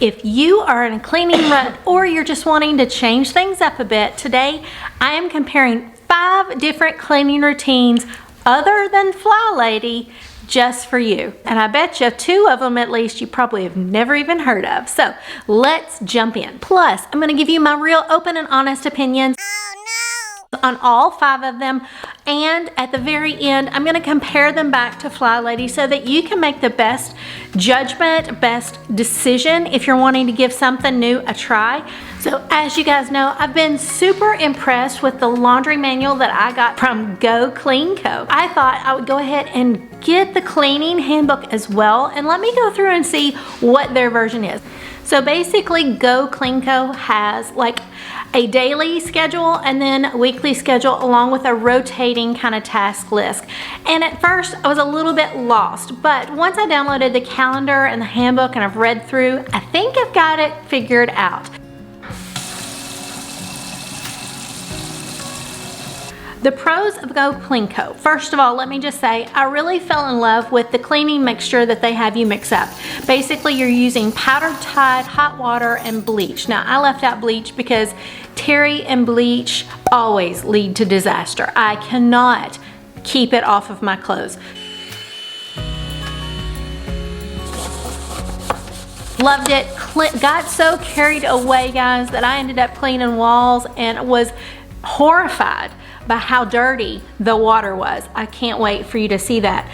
If you are in a cleaning rut or you're just wanting to change things up a bit, today I am comparing 5 different cleaning routines other than FlyLady just for you. And I bet you 2 of them at least you probably have never even heard of. So let's jump in. Plus, I'm going to give you my real open and honest opinions on all 5 of them, and at the very end I'm going to compare them back to FlyLady so that you can make the best judgment, best decision if you're wanting to give something new a try. So as you guys know, I've been super impressed with the laundry manual that I got from GoCleanCo. I thought I would go ahead and get the cleaning handbook as well, and let me go through and see what their version is. So basically GoCleanCo has like a daily schedule and then a weekly schedule along with a rotating kind of task list. And at first I was a little bit lost, but once I downloaded the calendar and the handbook and I've read through, I think I've got it figured out. The pros of GoCleanCo. First of all, let me just say, I really fell in love with the cleaning mixture that they have you mix up. Basically, you're using powdered Tide, hot water, and bleach. Now, I left out bleach because terry and bleach always lead to disaster. I cannot keep it off of my clothes. Loved it. Got so carried away, guys, that I ended up cleaning walls and was horrified by how dirty the water was. I can't wait for you to see that.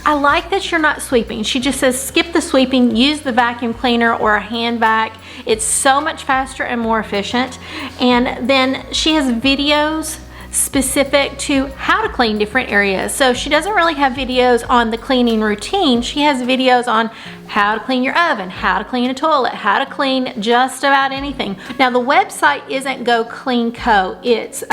I like that you're not sweeping. She just says skip the sweeping, use the vacuum cleaner or a hand vac. It's so much faster and more efficient. And then she has videos specific to how to clean different areas. So she doesn't really have videos on the cleaning routine. She has videos on how to clean your oven, how to clean a toilet, how to clean just about anything. Now the website isn't GoCleanCo, it's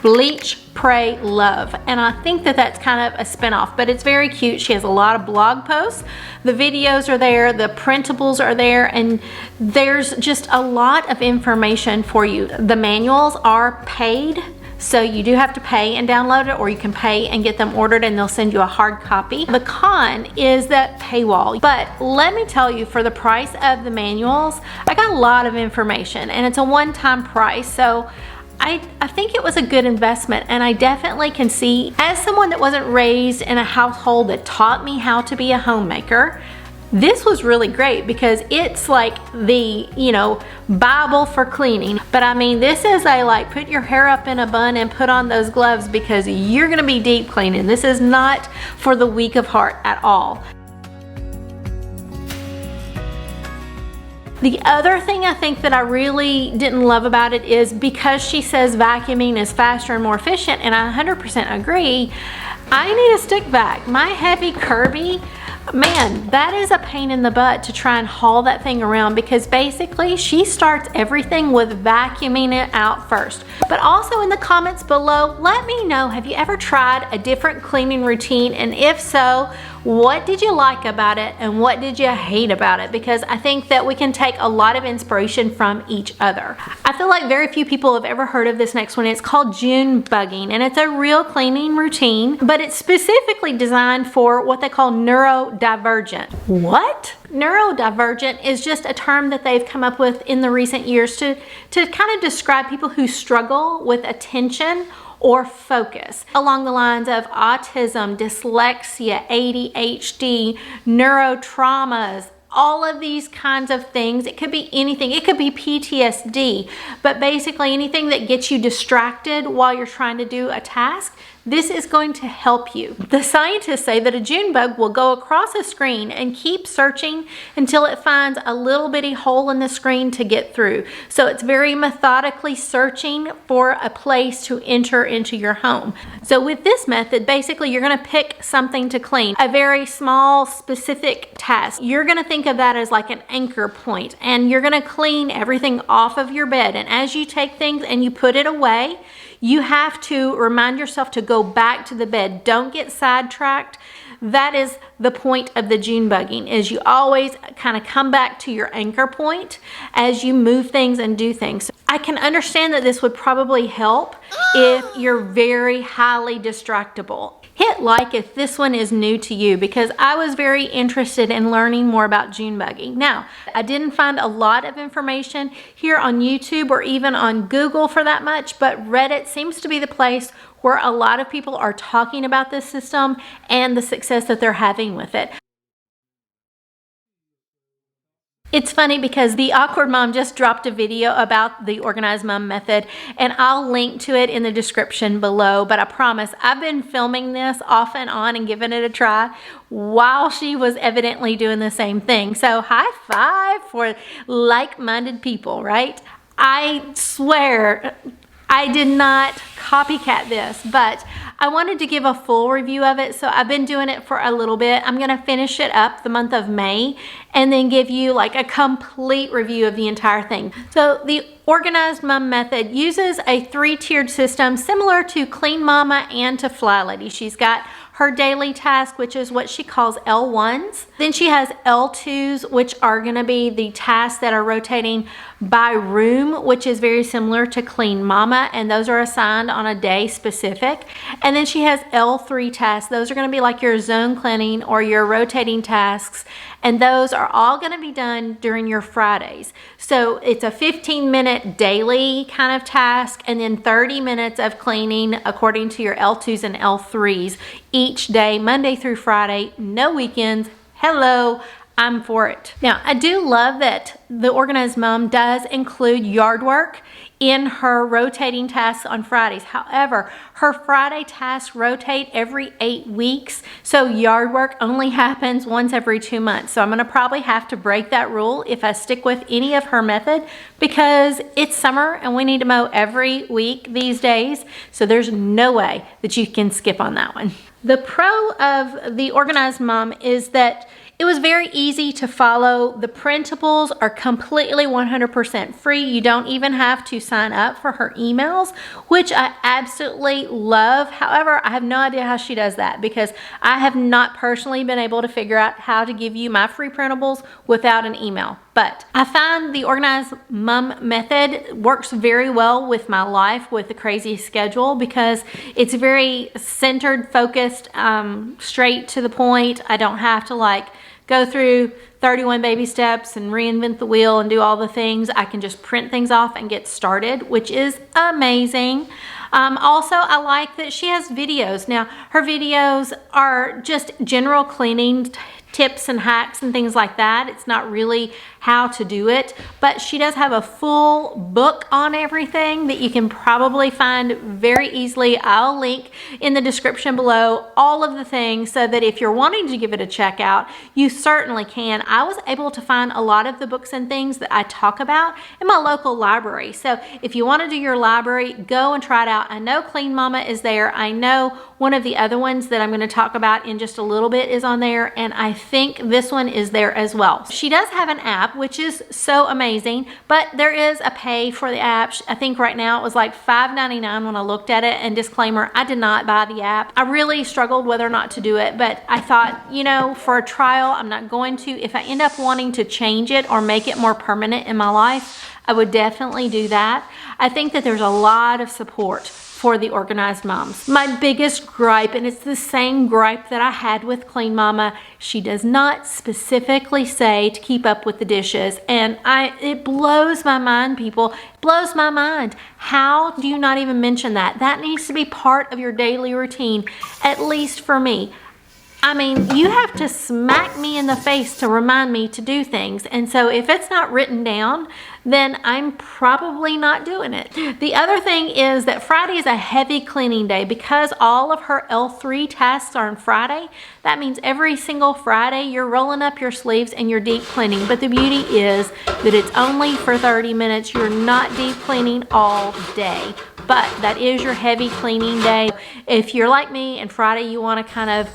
Bleach, Pray, Love. And I think that that's kind of a spinoff, but it's very cute. She has a lot of blog posts. The videos are there, the printables are there, and there's just a lot of information for you. The manuals are paid, so you do have to pay and download it, or you can pay and get them ordered and they'll send you a hard copy. The con is that paywall, but let me tell you, for the price of the manuals, I got a lot of information and it's a one-time price. So I think it was a good investment, and I definitely can see, as someone that wasn't raised in a household that taught me how to be a homemaker, this was really great because it's like the, Bible for cleaning. But I mean, this is a like put your hair up in a bun and put on those gloves because you're gonna be deep cleaning. This is not for the weak of heart at all. The other thing I think that I really didn't love about it is because she says vacuuming is faster and more efficient, and I 100% agree, I need a stick vac. My heavy Kirby, man, that is a pain in the butt to try and haul that thing around, because basically she starts everything with vacuuming it out first. But also in the comments below, let me know, have you ever tried a different cleaning routine? And if so, what did you like about it and what did you hate about it? Because I think that we can take a lot of inspiration from each other. I feel like very few people have ever heard of this next one. It's called Junebugging, and it's a real cleaning routine, but it's specifically designed for what they call neurodivergent. What? Neurodivergent is just a term that they've come up with in the recent years to kind of describe people who struggle with attention or focus, along the lines of autism, dyslexia, ADHD, neurotraumas, all of these kinds of things. It could be anything. It could be PTSD, but basically anything that gets you distracted while you're trying to do a task, this is going to help you. The scientists say that a June bug will go across a screen and keep searching until it finds a little bitty hole in the screen to get through. So it's very methodically searching for a place to enter into your home. So with this method, basically you're gonna pick something to clean, a very small specific task. You're gonna think of that as like an anchor point, and you're gonna clean everything off of your bed. And as you take things and you put it away, you have to remind yourself to go back to the bed. Don't get sidetracked. That is the point of the Junebugging, is you always kind of come back to your anchor point as you move things and do things. I can understand that this would probably help if you're very highly distractible. hit like if this one is new to you, because I was very interested in learning more about Junebugging. Now, I didn't find a lot of information here on YouTube or even on Google for that much, but Reddit seems to be the place where a lot of people are talking about this system and the success that they're having with it. It's funny because the Awkward Mom just dropped a video about the Organized Mom method, and I'll link to it in the description below, but I promise I've been filming this off and on and giving it a try while she was evidently doing the same thing. So high five for like-minded people, right? I swear I did not copycat this, but I wanted to give a full review of it, so I've been doing it for a little bit. I'm gonna finish it up the month of May and then give you like a complete review of the entire thing. So the Organized Mom method uses a 3-tiered system similar to Clean Mama and to FlyLady. She's got her daily task, which is what she calls L1s. Then she has L2s, which are gonna be the tasks that are rotating by room, which is very similar to Clean Mama, and those are assigned on a day specific. And then she has L3 tasks. Those are gonna be like your zone cleaning or your rotating tasks, and those are all gonna be done during your Fridays. So it's a 15-minute daily kind of task, and then 30 minutes of cleaning according to your L2s and L3s each day, Monday through Friday, no weekends. Hello, I'm for it. Now, I do love that the Organized Mom does include yard work in her rotating tasks on Fridays. However, her Friday tasks rotate every 8 weeks, so yard work only happens once every 2 months. So I'm gonna probably have to break that rule if I stick with any of her method, because it's summer and we need to mow every week these days, so there's no way that you can skip on that one. The pro of the Organized Mom is that it was very easy to follow. The printables are completely 100% free. You don't even have to sign up for her emails, which I absolutely love. However, I have no idea how she does that, because I have not personally been able to figure out how to give you my free printables without an email. But I find the Organized Mom method works very well with my life with the crazy schedule, because it's very centered, focused, straight to the point. I don't have to like go through 31 baby steps and reinvent the wheel and do all the things. I can just print things off and get started, which is amazing. Also, I like that she has videos. Now, her videos are just general cleaning tips and hacks and things like that. It's not really how to do it, but she does have a full book on everything that you can probably find very easily. I'll link in the description below all of the things, so that if you're wanting to give it a check out, you certainly can. I was able to find a lot of the books and things that I talk about in my local library. So if you want to do your library, go and try it out. I know Clean Mama is there. I know one of the other ones that I'm going to talk about in just a little bit is on there, and I think this one is there as well. She does have an app, which is so amazing, but there is a pay for the app. I think right now it was like $5.99 when I looked at it, and disclaimer, I did not buy the app. I really struggled whether or not to do it, but I thought, you know, for a trial, I'm not going to. If I end up wanting to change it or make it more permanent in my life, I would definitely do that. I think that there's a lot of support for the Organized Moms. My biggest gripe, and it's the same gripe that I had with Clean Mama, she does not specifically say to keep up with the dishes, and it blows my mind, people. It blows my mind. How do you not even mention that? That needs to be part of your daily routine, at least for me. I mean, you have to smack me in the face to remind me to do things. And so if it's not written down, then I'm probably not doing it. The other thing is that Friday is a heavy cleaning day. Because all of her L3 tasks are on Friday, that means every single Friday you're rolling up your sleeves and you're deep cleaning. But the beauty is that it's only for 30 minutes. You're not deep cleaning all day. But that is your heavy cleaning day. If you're like me and Friday you want to kind of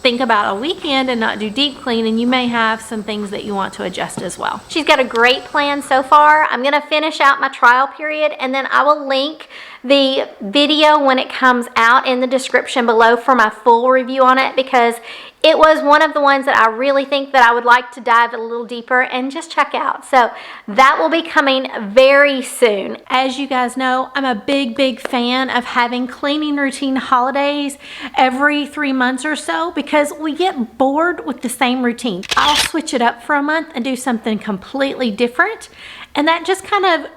think about a weekend and not do deep clean, and you may have some things that you want to adjust as well. She's got a great plan so far. I'm gonna finish out my trial period, and then I will link the video when it comes out in the description below for my full review on it, because it was one of the ones that I really think that I would like to dive a little deeper and just check out. So that will be coming very soon. As you guys know, I'm a big fan of having cleaning routine holidays every 3 months or so, because we get bored with the same routine. I'll switch it up for a month and do something completely different, and that just kind of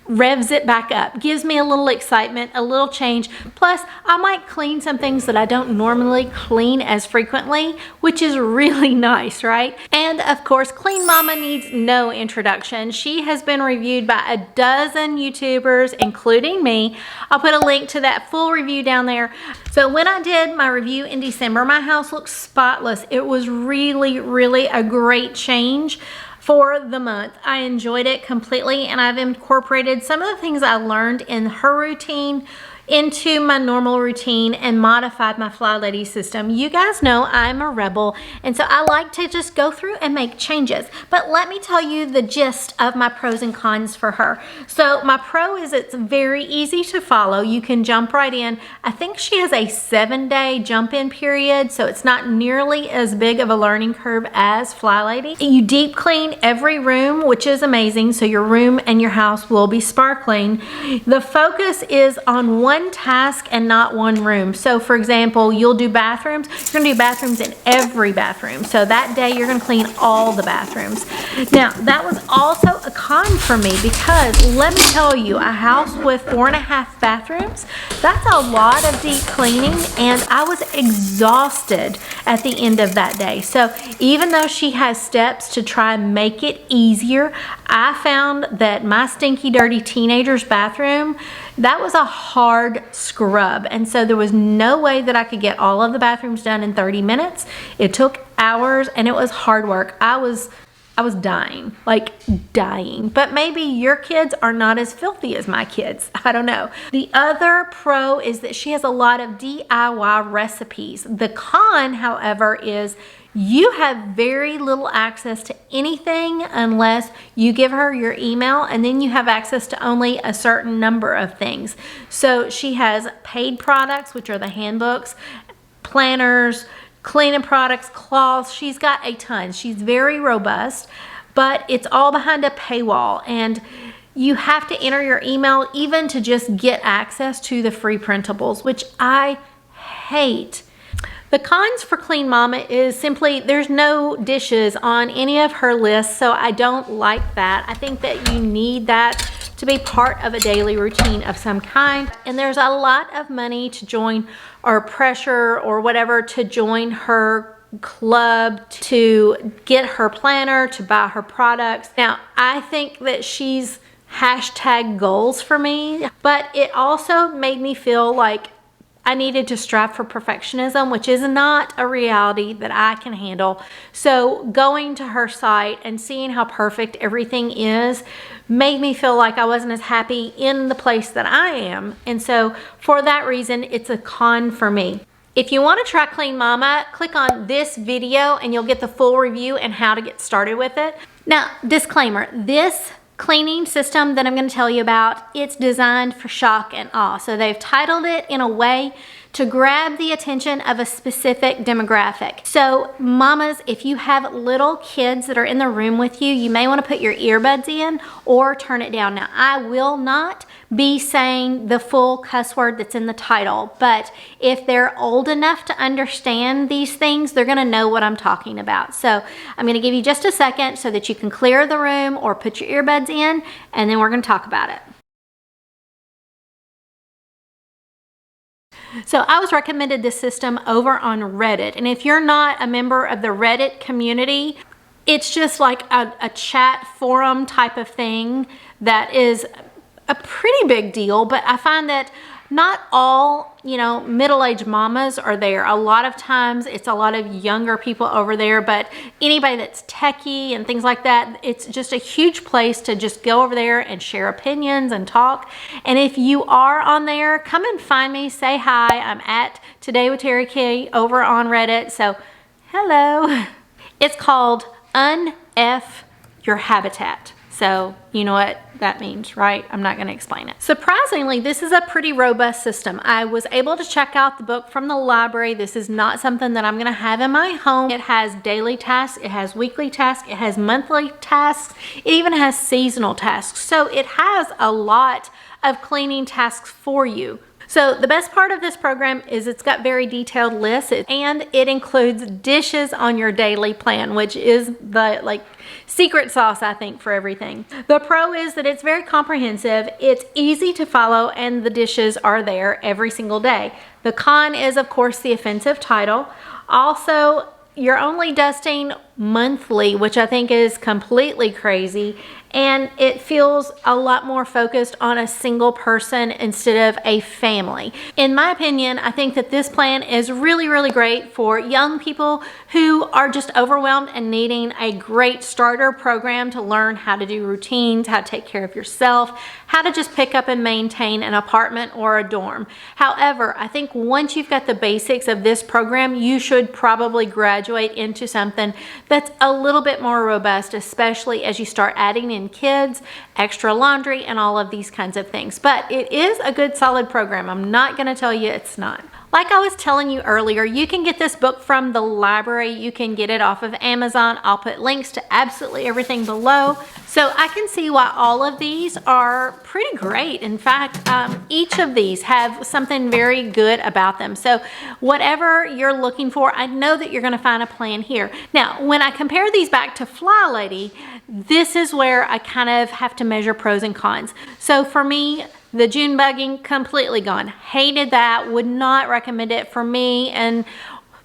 revs it back up, gives me a little excitement, a little change. Plus, I might clean some things that I don't normally clean as frequently, which is really nice, right? And of course, Clean Mama needs no introduction. She has been reviewed by a dozen YouTubers, including me. I'll put a link to that full review down there. So when I did my review in December, my house looked spotless. It was really a great change for the month. I enjoyed it completely, and I've incorporated some of the things I learned in her routine into my normal routine and modified my FlyLady system. You guys know I'm a rebel, and so I like to just go through and make changes. But let me tell you the gist of my pros and cons for her. So my pro is it's very easy to follow. You can jump right in. I think she has a 7-day jump-in period, so it's not nearly as big of a learning curve as FlyLady. You deep clean every room, which is amazing, so your room and your house will be sparkling. The focus is on one task and not one room. So for example, you'll do bathrooms. You're gonna do bathrooms in every bathroom. So that day you're gonna clean all the bathrooms. Now that was also a con for me, because let me tell you, a house with 4.5 bathrooms, that's a lot of deep cleaning, and I was exhausted at the end of that day. So even though she has steps to try and make it easier, I found that my stinky dirty teenager's bathroom, that was a hard scrub, and so there was no way that I could get all of the bathrooms done in 30 minutes. It took hours, and it was hard work. I was dying, like dying. But maybe your kids are not as filthy as my kids. I don't know. The other pro is that she has a lot of DIY recipes. The con, however, is you have very little access to anything unless you give her your email, and then you have access to only a certain number of things. So she has paid products, which are the handbooks, planners, cleaning products, cloths. She's got a ton. She's very robust, but it's all behind a paywall, and you have to enter your email even to just get access to the free printables, which I hate. The cons for Clean Mama is simply there's no dishes on any of her lists, so I don't like that. I think that you need that to be part of a daily routine of some kind. And there's a lot of money to join, or pressure or whatever, to join her club, to get her planner, to buy her products. Now, I think that she's #goals for me, but it also made me feel like I needed to strive for perfectionism, which is not a reality that I can handle. So going to her site and seeing how perfect everything is made me feel like I wasn't as happy in the place that I am. And so for that reason, it's a con for me. If you want to try Clean Mama, click on this video and you'll get the full review and how to get started with it. Now, disclaimer, this cleaning system that I'm going to tell you about, it's designed for shock and awe. So they've titled it in a way to grab the attention of a specific demographic. So mamas, if you have little kids that are in the room with you, you may want to put your earbuds in or turn it down. Now, I will not be saying the full cuss word that's in the title, but if they're old enough to understand these things, they're going to know what I'm talking about. So I'm going to give you just a second so that you can clear the room or put your earbuds in, and then we're going to talk about it. So I was recommended this system over on Reddit, and if you're not a member of the Reddit community, it's just like a chat forum type of thing that is a pretty big deal, but I find that not all, middle-aged mamas are there. A lot of times it's a lot of younger people over there, but anybody that's techie and things like that, it's just a huge place to just go over there and share opinions and talk. And if you are on there, come and find me, say hi. I'm at Today with Terry K over on Reddit, so hello. It's called Unf Your Habitat. So you know what that means, right? I'm not going to explain it. Surprisingly, this is a pretty robust system. I was able to check out the book from the library. This is not something that I'm going to have in my home. It has daily tasks, it has weekly tasks, it has monthly tasks, it even has seasonal tasks. So it has a lot of cleaning tasks for you. So the best part of this program is it's got very detailed lists, and it includes dishes on your daily plan, which is the secret sauce, I think, for everything. The pro is that it's very comprehensive, it's easy to follow, and the dishes are there every single day. The con is, of course, the offensive title. Also, you're only dusting monthly, which I think is completely crazy, and it feels a lot more focused on a single person instead of a family. In my opinion, I think that this plan is really, really great for young people who are just overwhelmed and needing a great starter program to learn how to do routines, how to take care of yourself, how to just pick up and maintain an apartment or a dorm. However, I think once you've got the basics of this program, you should probably graduate into something that's a little bit more robust, especially as you start adding in kids, extra laundry, and all of these kinds of things. But it is a good, solid program. I'm not going to tell you it's not. Like I was telling you earlier, you can get this book from the library. You can get it off of Amazon. I'll put links to absolutely everything below. So I can see why all of these are pretty great. In fact, each of these have something very good about them. So whatever you're looking for, I know that you're going to find a plan here. Now, when I compare these back to FlyLady, this is where I kind of have to measure pros and cons. So for me, the Junebugging, completely gone. Hated that, would not recommend it for me and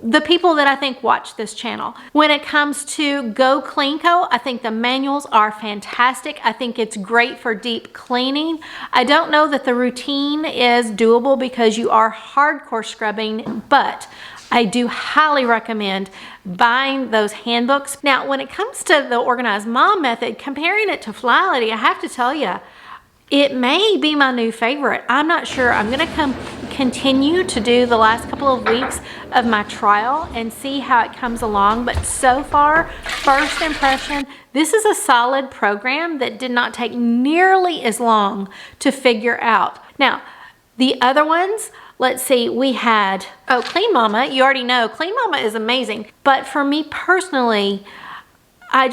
the people that I think watch this channel. When it comes to GoCleanCo, I think the manuals are fantastic. I think it's great for deep cleaning. I don't know that the routine is doable because you are hardcore scrubbing, but I do highly recommend buying those handbooks. Now, when it comes to the Organized Mom method, comparing it to FlyLady, I have to tell you, it may be my new favorite. I'm not sure. I'm going to continue to do the last couple of weeks of my trial and see how it comes along. But so far, first impression, this is a solid program that did not take nearly as long to figure out. Now, the other ones, let's see, we had, Clean Mama. You already know, Clean Mama is amazing. But for me personally, I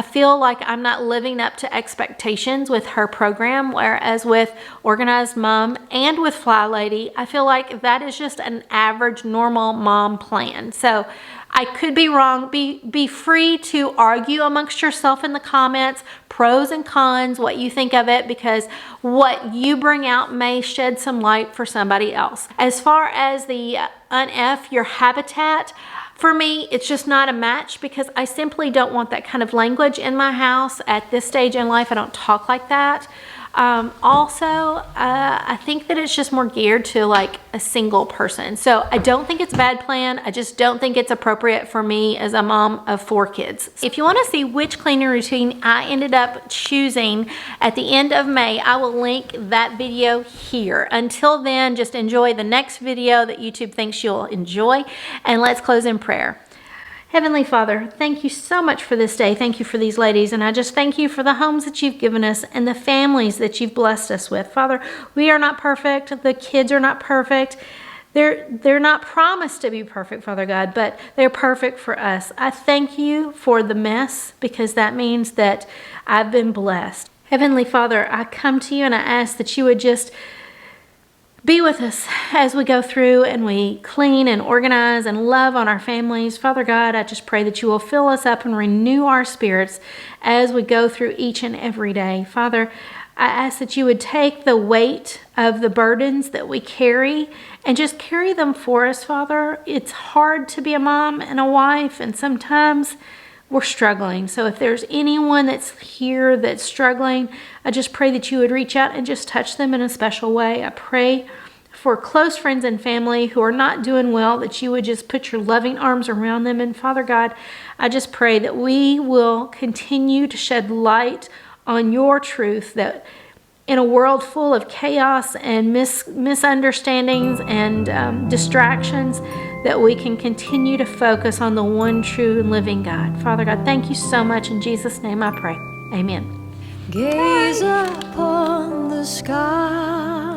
feel like I'm not living up to expectations with her program, whereas with Organized Mom and with FlyLady, I feel like that is just an average, normal mom plan. So I could be wrong. Be free to argue amongst yourself in the comments, pros and cons, what you think of it, because what you bring out may shed some light for somebody else. As far as the UNF your habitat, for me, it's just not a match because I simply don't want that kind of language in my house at this stage in life. I don't talk like that. I think that it's just more geared to like a single person. So I don't think it's a bad plan. I just don't think it's appropriate for me as a mom of 4 kids. If you want to see which cleaning routine I ended up choosing at the end of May, I will link that video here. Until then, just enjoy the next video that YouTube thinks you'll enjoy, and let's close in prayer. Heavenly Father, thank you so much for this day. Thank you for these ladies, and I just thank you for the homes that you've given us and the families that you've blessed us with. Father, we are not perfect. The kids are not perfect. They're not promised to be perfect, Father God, but they're perfect for us. I thank you for the mess because that means that I've been blessed. Heavenly Father, I come to you and I ask that you would just be with us as we go through and we clean and organize and love on our families. Father God, I just pray that you will fill us up and renew our spirits as we go through each and every day. Father, I ask that you would take the weight of the burdens that we carry and just carry them for us, Father. It's hard to be a mom and a wife, and sometimes we're struggling. So if there's anyone that's here that's struggling, I just pray that you would reach out and just touch them in a special way. I pray for close friends and family who are not doing well, that you would just put your loving arms around them. And Father God, I just pray that we will continue to shed light on your truth, that in a world full of chaos and misunderstandings and distractions, that we can continue to focus on the one true and living God. Father God, thank you so much. In Jesus' name I pray. Amen. Gaze upon the sky.